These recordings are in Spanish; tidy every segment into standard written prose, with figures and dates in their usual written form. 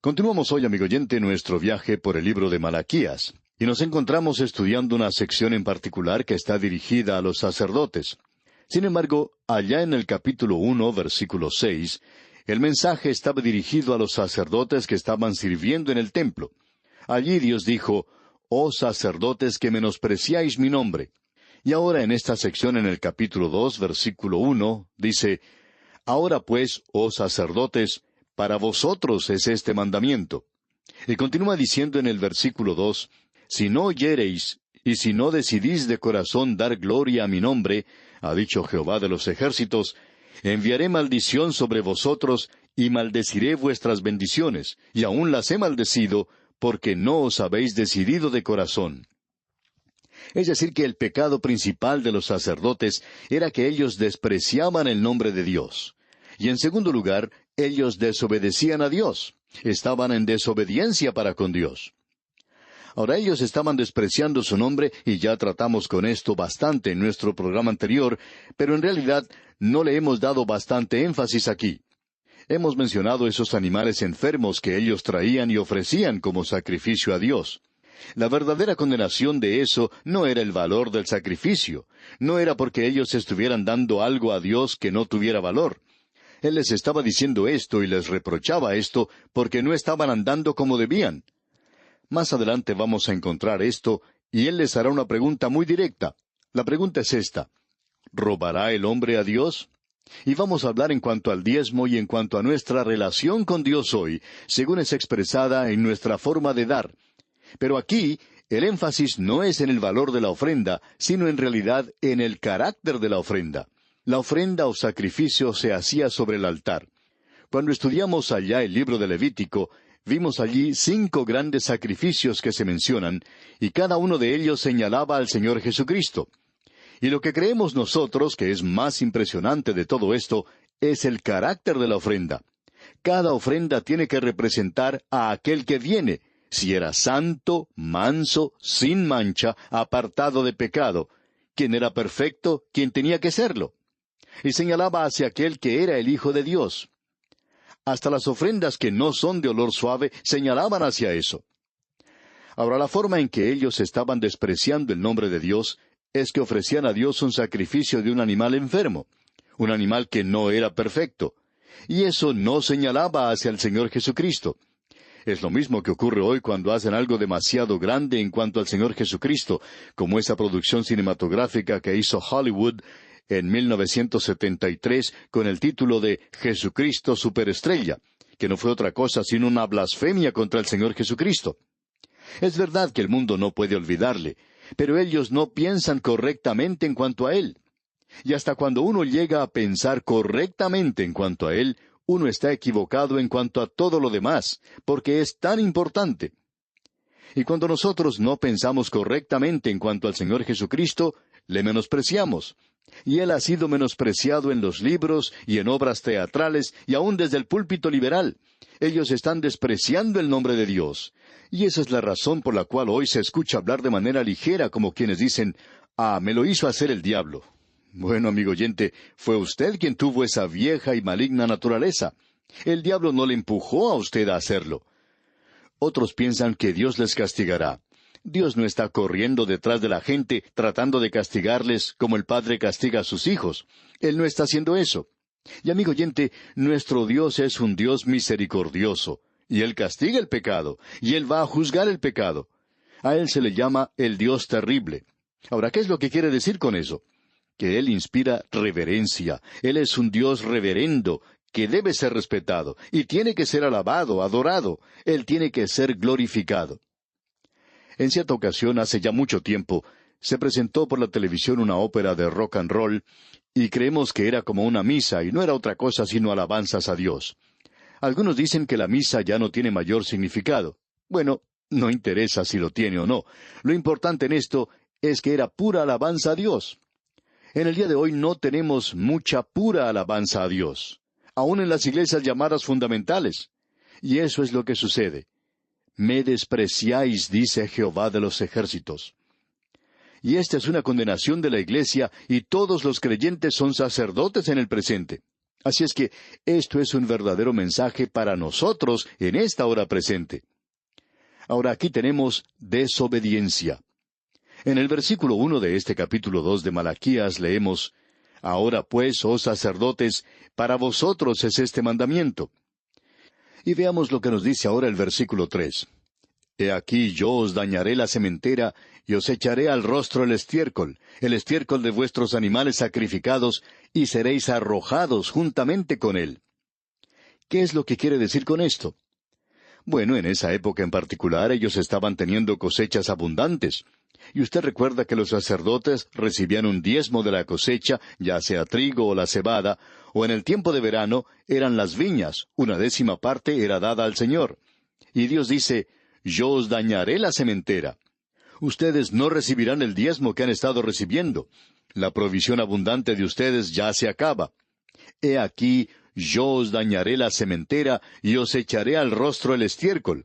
Continuamos hoy, amigo oyente, nuestro viaje por el libro de Malaquías, y nos encontramos estudiando una sección en particular que está dirigida a los sacerdotes. Sin embargo, allá en el capítulo 1, versículo 6, el mensaje estaba dirigido a los sacerdotes que estaban sirviendo en el templo. Allí Dios dijo, «Oh sacerdotes que menospreciáis mi nombre». Y ahora en esta sección en el capítulo 2, versículo 1, dice, «Ahora pues, oh sacerdotes, para vosotros es este mandamiento». Y continúa diciendo en el versículo 2, «Si no oyereis, y si no decidís de corazón dar gloria a mi nombre, ha dicho Jehová de los ejércitos, enviaré maldición sobre vosotros, y maldeciré vuestras bendiciones, y aún las he maldecido, porque no os habéis decidido de corazón». Es decir, que el pecado principal de los sacerdotes era que ellos despreciaban el nombre de Dios. Y en segundo lugar, ellos desobedecían a Dios. Estaban en desobediencia para con Dios. Ahora ellos estaban despreciando su nombre, y ya tratamos con esto bastante en nuestro programa anterior, pero en realidad no le hemos dado bastante énfasis aquí. Hemos mencionado esos animales enfermos que ellos traían y ofrecían como sacrificio a Dios. La verdadera condenación de eso no era el valor del sacrificio, no era porque ellos estuvieran dando algo a Dios que no tuviera valor. Él les estaba diciendo esto y les reprochaba esto porque no estaban andando como debían. Más adelante vamos a encontrar esto, y Él les hará una pregunta muy directa. La pregunta es esta: ¿robará el hombre a Dios? Y vamos a hablar en cuanto al diezmo y en cuanto a nuestra relación con Dios hoy, según es expresada en nuestra forma de dar. Pero aquí, el énfasis no es en el valor de la ofrenda, sino en realidad en el carácter de la ofrenda. La ofrenda o sacrificio se hacía sobre el altar. Cuando estudiamos allá el libro de Levítico, vimos allí 5 grandes sacrificios que se mencionan, y cada uno de ellos señalaba al Señor Jesucristo. Y lo que creemos nosotros, que es más impresionante de todo esto, es el carácter de la ofrenda. Cada ofrenda tiene que representar a aquel que viene, si era santo, manso, sin mancha, apartado de pecado, quien era perfecto, quien tenía que serlo. Y señalaba hacia aquel que era el Hijo de Dios. Hasta las ofrendas que no son de olor suave señalaban hacia eso. Ahora, la forma en que ellos estaban despreciando el nombre de Dios es que ofrecían a Dios un sacrificio de un animal enfermo, un animal que no era perfecto, y eso no señalaba hacia el Señor Jesucristo. Es lo mismo que ocurre hoy cuando hacen algo demasiado grande en cuanto al Señor Jesucristo, como esa producción cinematográfica que hizo Hollywood en 1973 con el título de Jesucristo Superestrella, que no fue otra cosa sino una blasfemia contra el Señor Jesucristo. Es verdad que el mundo no puede olvidarle, pero ellos no piensan correctamente en cuanto a Él. Y hasta cuando uno llega a pensar correctamente en cuanto a Él, uno está equivocado en cuanto a todo lo demás, porque es tan importante. Y cuando nosotros no pensamos correctamente en cuanto al Señor Jesucristo, le menospreciamos. Y Él ha sido menospreciado en los libros y en obras teatrales y aún desde el púlpito liberal. Ellos están despreciando el nombre de Dios. Y esa es la razón por la cual hoy se escucha hablar de manera ligera como quienes dicen, me lo hizo hacer el diablo. Bueno, amigo oyente, fue usted quien tuvo esa vieja y maligna naturaleza. El diablo no le empujó a usted a hacerlo. Otros piensan que Dios les castigará. Dios no está corriendo detrás de la gente tratando de castigarles como el padre castiga a sus hijos. Él no está haciendo eso. Y amigo oyente, nuestro Dios es un Dios misericordioso, y Él castiga el pecado, y Él va a juzgar el pecado. A Él se le llama el Dios terrible. Ahora, ¿qué es lo que quiere decir con eso? Que Él inspira reverencia. Él es un Dios reverendo, que debe ser respetado, y tiene que ser alabado, adorado. Él tiene que ser glorificado. En cierta ocasión, hace ya mucho tiempo, se presentó por la televisión una ópera de rock and roll, y creemos que era como una misa, y no era otra cosa sino alabanzas a Dios. Algunos dicen que la misa ya no tiene mayor significado. Bueno, no interesa si lo tiene o no. Lo importante en esto es que era pura alabanza a Dios. En el día de hoy no tenemos mucha pura alabanza a Dios, aun en las iglesias llamadas fundamentales. Y eso es lo que sucede. Me despreciáis, dice Jehová de los ejércitos. Y esta es una condenación de la iglesia, y todos los creyentes son sacerdotes en el presente. Así es que esto es un verdadero mensaje para nosotros en esta hora presente. Ahora aquí tenemos desobediencia. En el versículo 1 de este capítulo 2 de Malaquías leemos, Ahora pues, oh sacerdotes, para vosotros es este mandamiento. Y veamos lo que nos dice ahora el versículo 3. He aquí yo os dañaré la sementera, y os echaré al rostro el estiércol de vuestros animales sacrificados, y seréis arrojados juntamente con él. ¿Qué es lo que quiere decir con esto? Bueno, en esa época en particular ellos estaban teniendo cosechas abundantes. Y usted recuerda que los sacerdotes recibían un diezmo de la cosecha, ya sea trigo o la cebada, o en el tiempo de verano eran las viñas, 1/10 parte era dada al Señor. Y Dios dice, yo os dañaré la sementera. Ustedes no recibirán el diezmo que han estado recibiendo. La provisión abundante de ustedes ya se acaba. He aquí, yo os dañaré la sementera y os echaré al rostro el estiércol.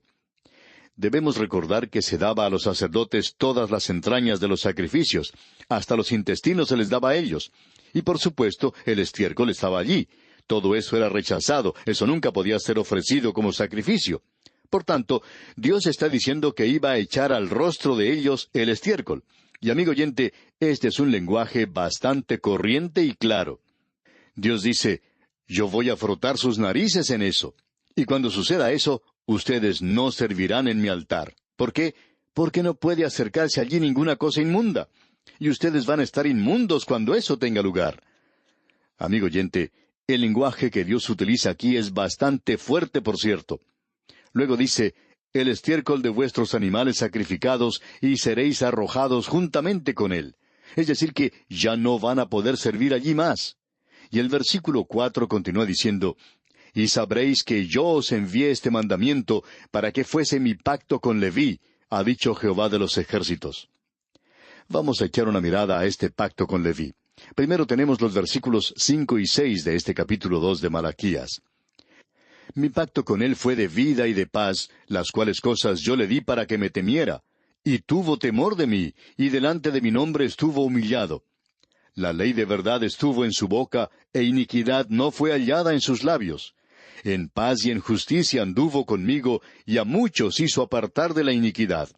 Debemos recordar que se daba a los sacerdotes todas las entrañas de los sacrificios, hasta los intestinos se les daba a ellos. Y por supuesto, el estiércol estaba allí. Todo eso era rechazado, eso nunca podía ser ofrecido como sacrificio. Por tanto, Dios está diciendo que iba a echar al rostro de ellos el estiércol. Y amigo oyente, este es un lenguaje bastante corriente y claro. Dios dice, yo voy a frotar sus narices en eso. Y cuando suceda eso, ustedes no servirán en mi altar. ¿Por qué? Porque no puede acercarse allí ninguna cosa inmunda. Y ustedes van a estar inmundos cuando eso tenga lugar. Amigo oyente, el lenguaje que Dios utiliza aquí es bastante fuerte, por cierto. Luego dice, el estiércol de vuestros animales sacrificados, y seréis arrojados juntamente con él. Es decir, que ya no van a poder servir allí más. Y el versículo 4 continúa diciendo, y sabréis que yo os envié este mandamiento para que fuese mi pacto con Leví, ha dicho Jehová de los ejércitos. Vamos a echar una mirada a este pacto con Leví. Primero tenemos los versículos 5 y 6 de este capítulo 2 de Malaquías. Mi pacto con él fue de vida y de paz, las cuales cosas yo le di para que me temiera. Y tuvo temor de mí, y delante de mi nombre estuvo humillado. La ley de verdad estuvo en su boca, e iniquidad no fue hallada en sus labios. En paz y en justicia anduvo conmigo, y a muchos hizo apartar de la iniquidad.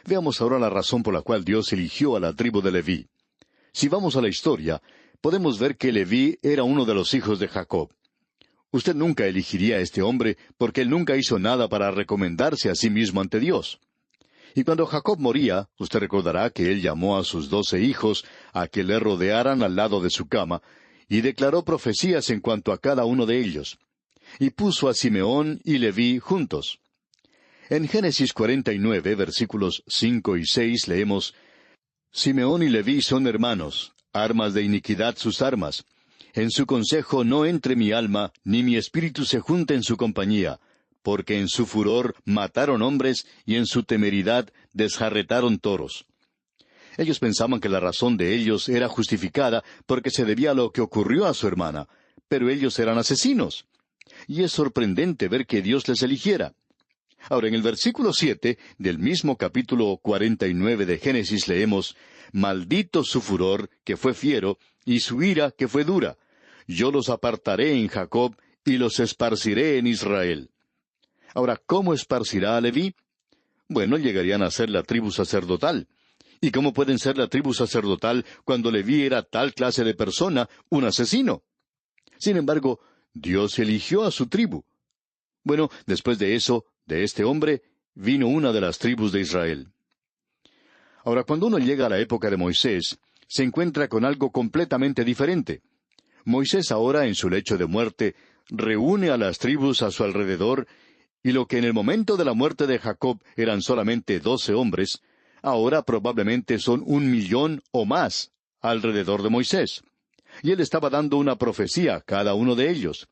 Veamos ahora la razón por la cual Dios eligió a la tribu de Leví. Si vamos a la historia, podemos ver que Leví era uno de los hijos de Jacob. Usted nunca elegiría a este hombre, porque él nunca hizo nada para recomendarse a sí mismo ante Dios. Y cuando Jacob moría, usted recordará que él llamó a sus 12 hijos a que le rodearan al lado de su cama, y declaró profecías en cuanto a cada uno de ellos. Y puso a Simeón y Leví juntos. En Génesis 49, versículos 5 y 6 leemos, Simeón y Leví son hermanos, armas de iniquidad sus armas. En su consejo no entre mi alma, ni mi espíritu se junte en su compañía, porque en su furor mataron hombres, y en su temeridad desjarretaron toros. Ellos pensaban que la razón de ellos era justificada porque se debía a lo que ocurrió a su hermana, pero ellos eran asesinos. Y es sorprendente ver que Dios les eligiera. Ahora, en el versículo 7 del mismo capítulo 49 de Génesis leemos, Maldito su furor, que fue fiero, y su ira, que fue dura. Yo los apartaré en Jacob, y los esparciré en Israel. Ahora, ¿cómo esparcirá a Leví? Bueno, llegarían a ser la tribu sacerdotal. ¿Y cómo pueden ser la tribu sacerdotal cuando Leví era tal clase de persona, un asesino? Sin embargo, Dios eligió a su tribu. Bueno, después de eso, de este hombre, vino una de las tribus de Israel. Ahora, cuando uno llega a la época de Moisés, se encuentra con algo completamente diferente. Moisés ahora, en su lecho de muerte, reúne a las tribus a su alrededor, y lo que en el momento de la muerte de Jacob eran solamente 12 hombres, ahora probablemente son 1,000,000 o más alrededor de Moisés. Y él estaba dando una profecía a cada uno de ellos.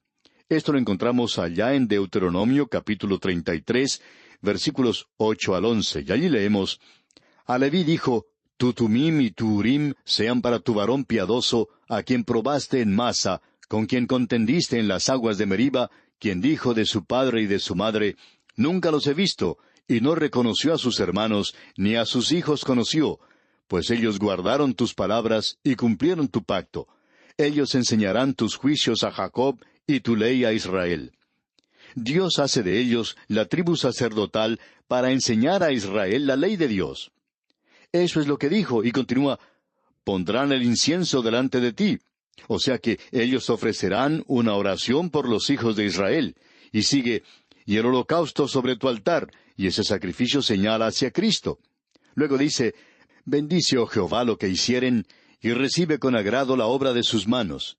Esto lo encontramos allá en Deuteronomio capítulo 33, versículos 8 al 11, y allí leemos, A Leví dijo, Tu Tumim y tu Urim sean para tu varón piadoso, a quien probaste en Masa, con quien contendiste en las aguas de Meriba, quien dijo de su padre y de su madre, Nunca los he visto, y no reconoció a sus hermanos, ni a sus hijos conoció, pues ellos guardaron tus palabras y cumplieron tu pacto. Ellos enseñarán tus juicios a Jacob y tu ley a Israel. Dios hace de ellos la tribu sacerdotal para enseñar a Israel la ley de Dios. Eso es lo que dijo, y continúa, pondrán el incienso delante de ti. O sea que ellos ofrecerán una oración por los hijos de Israel. Y sigue, y el holocausto sobre tu altar, y ese sacrificio señala hacia Cristo. Luego dice, bendice, oh Jehová, lo que hicieren, y recibe con agrado la obra de sus manos.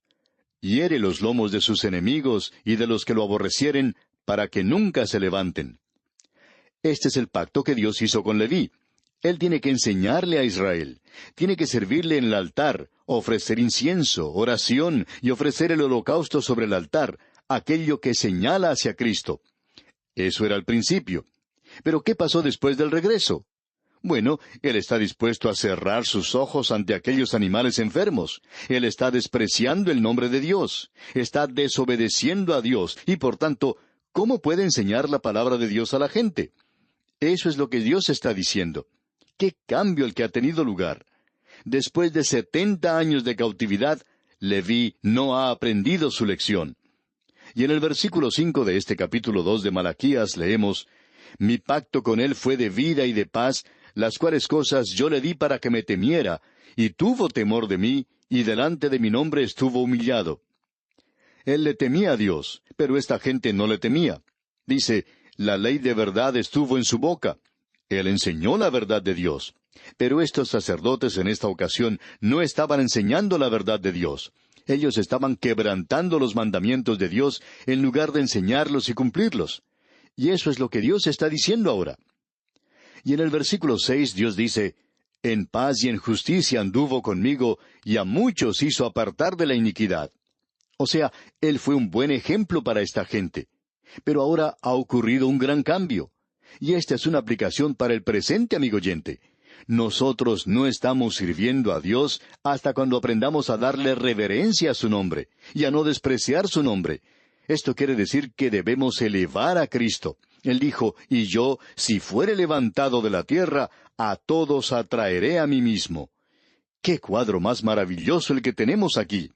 Hiere los lomos de sus enemigos y de los que lo aborrecieren, para que nunca se levanten. Este es el pacto que Dios hizo con Leví. Él tiene que enseñarle a Israel, tiene que servirle en el altar, ofrecer incienso, oración y ofrecer el holocausto sobre el altar, aquello que señala hacia Cristo. Eso era el principio. Pero ¿qué pasó después del regreso? Bueno, Él está dispuesto a cerrar sus ojos ante aquellos animales enfermos. Él está despreciando el nombre de Dios. Está desobedeciendo a Dios y, por tanto, ¿cómo puede enseñar la palabra de Dios a la gente? Eso es lo que Dios está diciendo. ¡Qué cambio el que ha tenido lugar! Después de 70 años de cautividad, Leví no ha aprendido su lección. Y en el versículo 5 de este capítulo 2 de Malaquías leemos, Mi pacto con él fue de vida y de paz, las cuales cosas yo le di para que me temiera, y tuvo temor de mí, y delante de mi nombre estuvo humillado. Él le temía a Dios, pero esta gente no le temía. Dice, la ley de verdad estuvo en su boca. Él enseñó la verdad de Dios. Pero estos sacerdotes en esta ocasión no estaban enseñando la verdad de Dios. Ellos estaban quebrantando los mandamientos de Dios en lugar de enseñarlos y cumplirlos. Y eso es lo que Dios está diciendo ahora. Y en el versículo 6 Dios dice, En paz y en justicia anduvo conmigo, y a muchos hizo apartar de la iniquidad. O sea, Él fue un buen ejemplo para esta gente. Pero ahora ha ocurrido un gran cambio. Y esta es una aplicación para el presente, amigo oyente. Nosotros no estamos sirviendo a Dios hasta cuando aprendamos a darle reverencia a su nombre, y a no despreciar su nombre. Esto quiere decir que debemos elevar a Cristo. Él dijo, y yo, si fuere levantado de la tierra, a todos atraeré a mí mismo. ¡Qué cuadro más maravilloso el que tenemos aquí!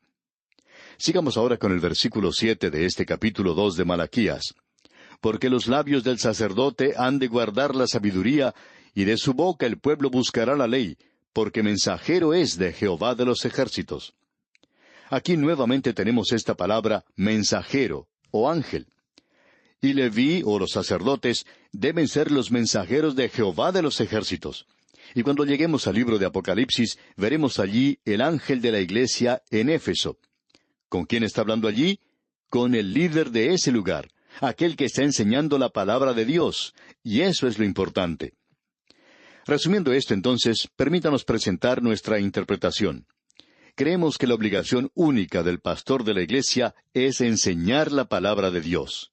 Sigamos ahora con el versículo 7 de este capítulo 2 de Malaquías. Porque los labios del sacerdote han de guardar la sabiduría, y de su boca el pueblo buscará la ley, porque mensajero es de Jehová de los ejércitos. Aquí nuevamente tenemos esta palabra mensajero o ángel. Y Leví, o los sacerdotes, deben ser los mensajeros de Jehová de los ejércitos. Y cuando lleguemos al libro de Apocalipsis, veremos allí el ángel de la iglesia en Éfeso. ¿Con quién está hablando allí? Con el líder de ese lugar, aquel que está enseñando la palabra de Dios, y eso es lo importante. Resumiendo esto entonces, permítanos presentar nuestra interpretación. Creemos que la obligación única del pastor de la iglesia es enseñar la palabra de Dios.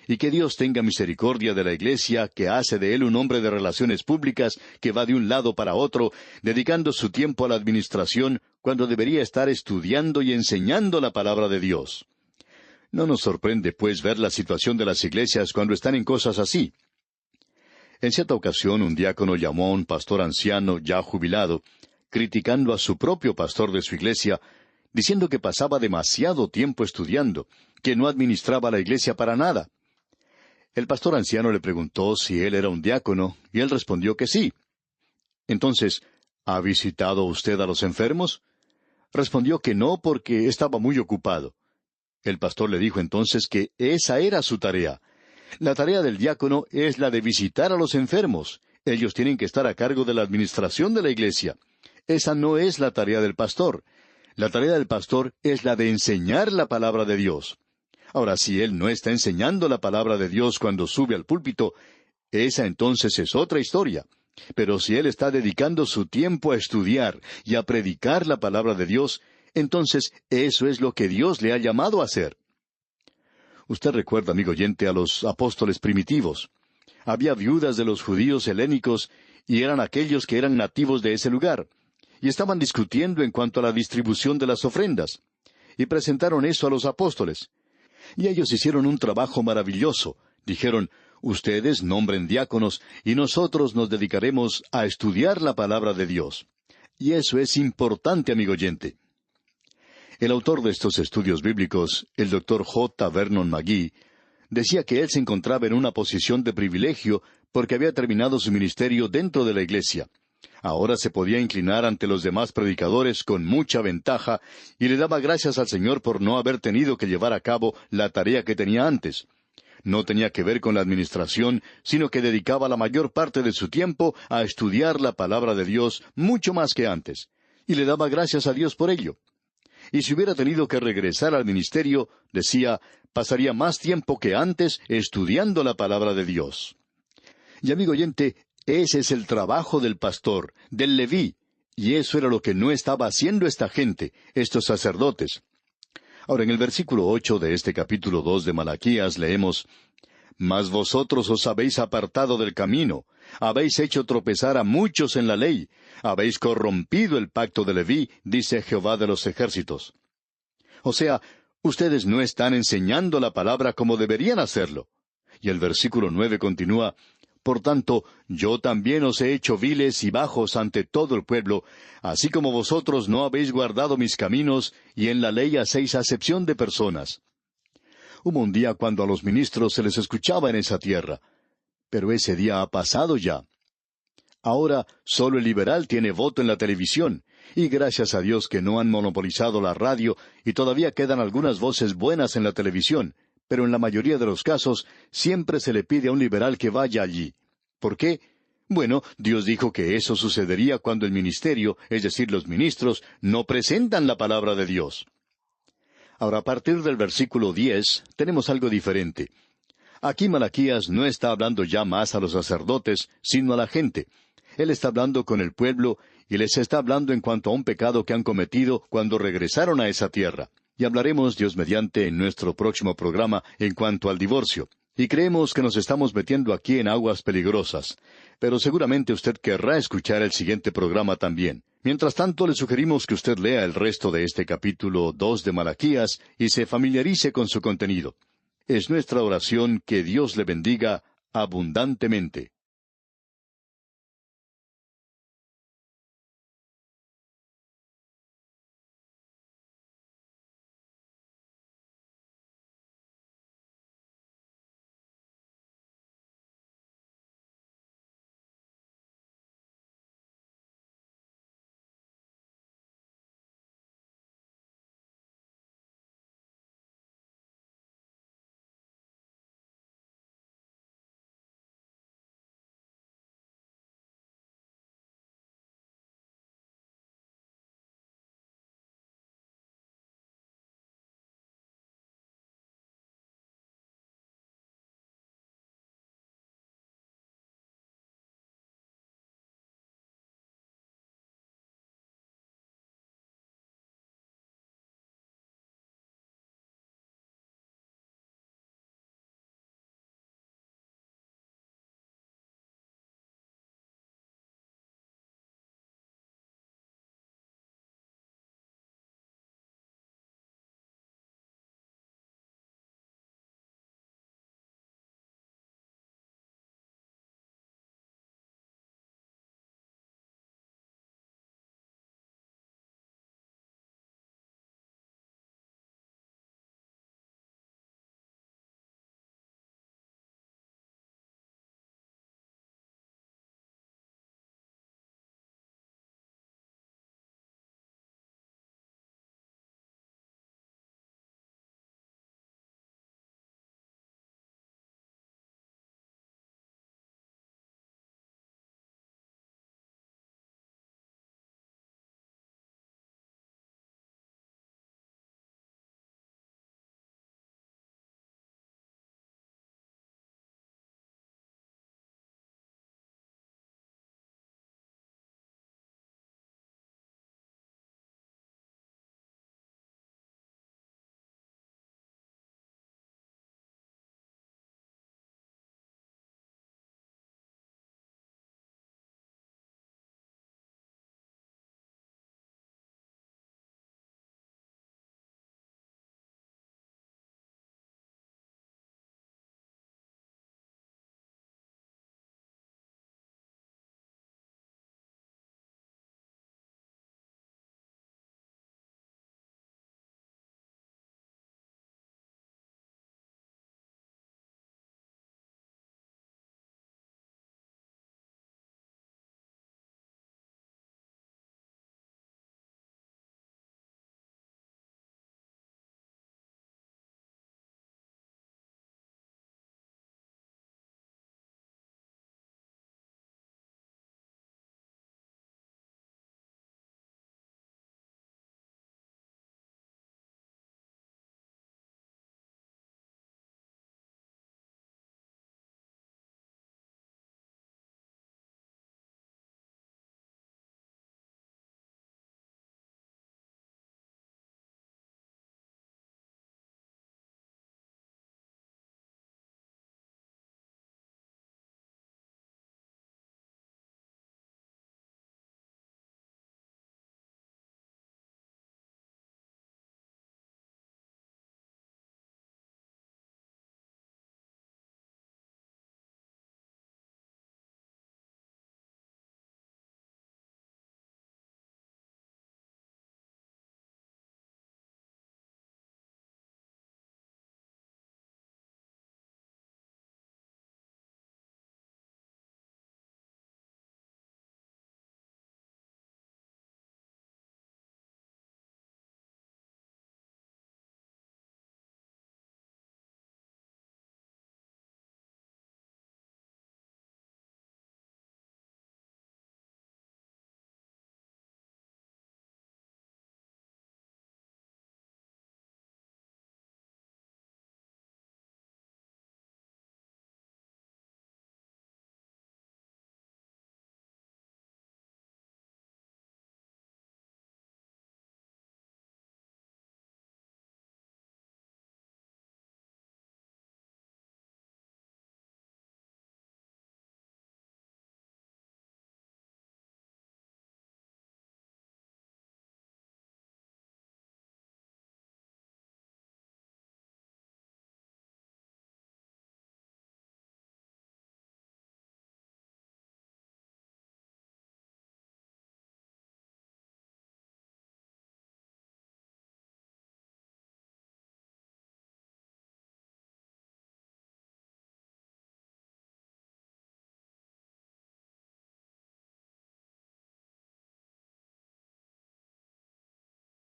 Y que Dios tenga misericordia de la iglesia, que hace de él un hombre de relaciones públicas, que va de un lado para otro, dedicando su tiempo a la administración, cuando debería estar estudiando y enseñando la palabra de Dios. No nos sorprende, pues, ver la situación de las iglesias cuando están en cosas así. En cierta ocasión, un diácono llamó a un pastor anciano, ya jubilado, criticando a su propio pastor de su iglesia, diciendo que pasaba demasiado tiempo estudiando, que no administraba la iglesia para nada. El pastor anciano le preguntó si él era un diácono, y él respondió que sí. Entonces, ¿ha visitado usted a los enfermos? Respondió que no, porque estaba muy ocupado. El pastor le dijo entonces que esa era su tarea. La tarea del diácono es la de visitar a los enfermos. Ellos tienen que estar a cargo de la administración de la iglesia. Esa no es la tarea del pastor. La tarea del pastor es la de enseñar la palabra de Dios. Ahora, si él no está enseñando la palabra de Dios cuando sube al púlpito, esa entonces es otra historia. Pero si él está dedicando su tiempo a estudiar y a predicar la palabra de Dios, entonces eso es lo que Dios le ha llamado a hacer. Usted recuerda, amigo oyente, a los apóstoles primitivos. Había viudas de los judíos helénicos, y eran aquellos que eran nativos de ese lugar, y estaban discutiendo en cuanto a la distribución de las ofrendas, y presentaron eso a los apóstoles. Y ellos hicieron un trabajo maravilloso. Dijeron, ustedes nombren diáconos, y nosotros nos dedicaremos a estudiar la palabra de Dios. Y eso es importante, amigo oyente. El autor de estos estudios bíblicos, el Dr. J. Vernon McGee, decía que él se encontraba en una posición de privilegio porque había terminado su ministerio dentro de la iglesia. Ahora se podía inclinar ante los demás predicadores con mucha ventaja y le daba gracias al Señor por no haber tenido que llevar a cabo la tarea que tenía antes. No tenía que ver con la administración, sino que dedicaba la mayor parte de su tiempo a estudiar la palabra de Dios mucho más que antes. Y le daba gracias a Dios por ello. Y si hubiera tenido que regresar al ministerio, decía, pasaría más tiempo que antes estudiando la palabra de Dios. Y amigo oyente, ese es el trabajo del pastor, del leví, y eso era lo que no estaba haciendo esta gente, estos sacerdotes. Ahora, en el versículo 8 de este capítulo 2 de Malaquías leemos, «Mas vosotros os habéis apartado del camino, habéis hecho tropezar a muchos en la ley, habéis corrompido el pacto de Leví, dice Jehová de los ejércitos». O sea, ustedes no están enseñando la palabra como deberían hacerlo. Y el versículo 9 continúa, «Por tanto, yo también os he hecho viles y bajos ante todo el pueblo, así como vosotros no habéis guardado mis caminos, y en la ley hacéis acepción de personas». Hubo un día cuando a los ministros se les escuchaba en esa tierra, pero ese día ha pasado ya. Ahora solo el liberal tiene voto en la televisión, y gracias a Dios que no han monopolizado la radio, y todavía quedan algunas voces buenas en la televisión, pero en la mayoría de los casos siempre se le pide a un liberal que vaya allí. ¿Por qué? Bueno, Dios dijo que eso sucedería cuando el ministerio, es decir, los ministros, no presentan la palabra de Dios. Ahora, a partir del versículo 10, tenemos algo diferente. Aquí Malaquías no está hablando ya más a los sacerdotes, sino a la gente. Él está hablando con el pueblo, y les está hablando en cuanto a un pecado que han cometido cuando regresaron a esa tierra. Y hablaremos, Dios mediante, en nuestro próximo programa en cuanto al divorcio. Y creemos que nos estamos metiendo aquí en aguas peligrosas. Pero seguramente usted querrá escuchar el siguiente programa también. Mientras tanto, le sugerimos que usted lea el resto de este capítulo 2 de Malaquías y se familiarice con su contenido. Es nuestra oración que Dios le bendiga abundantemente.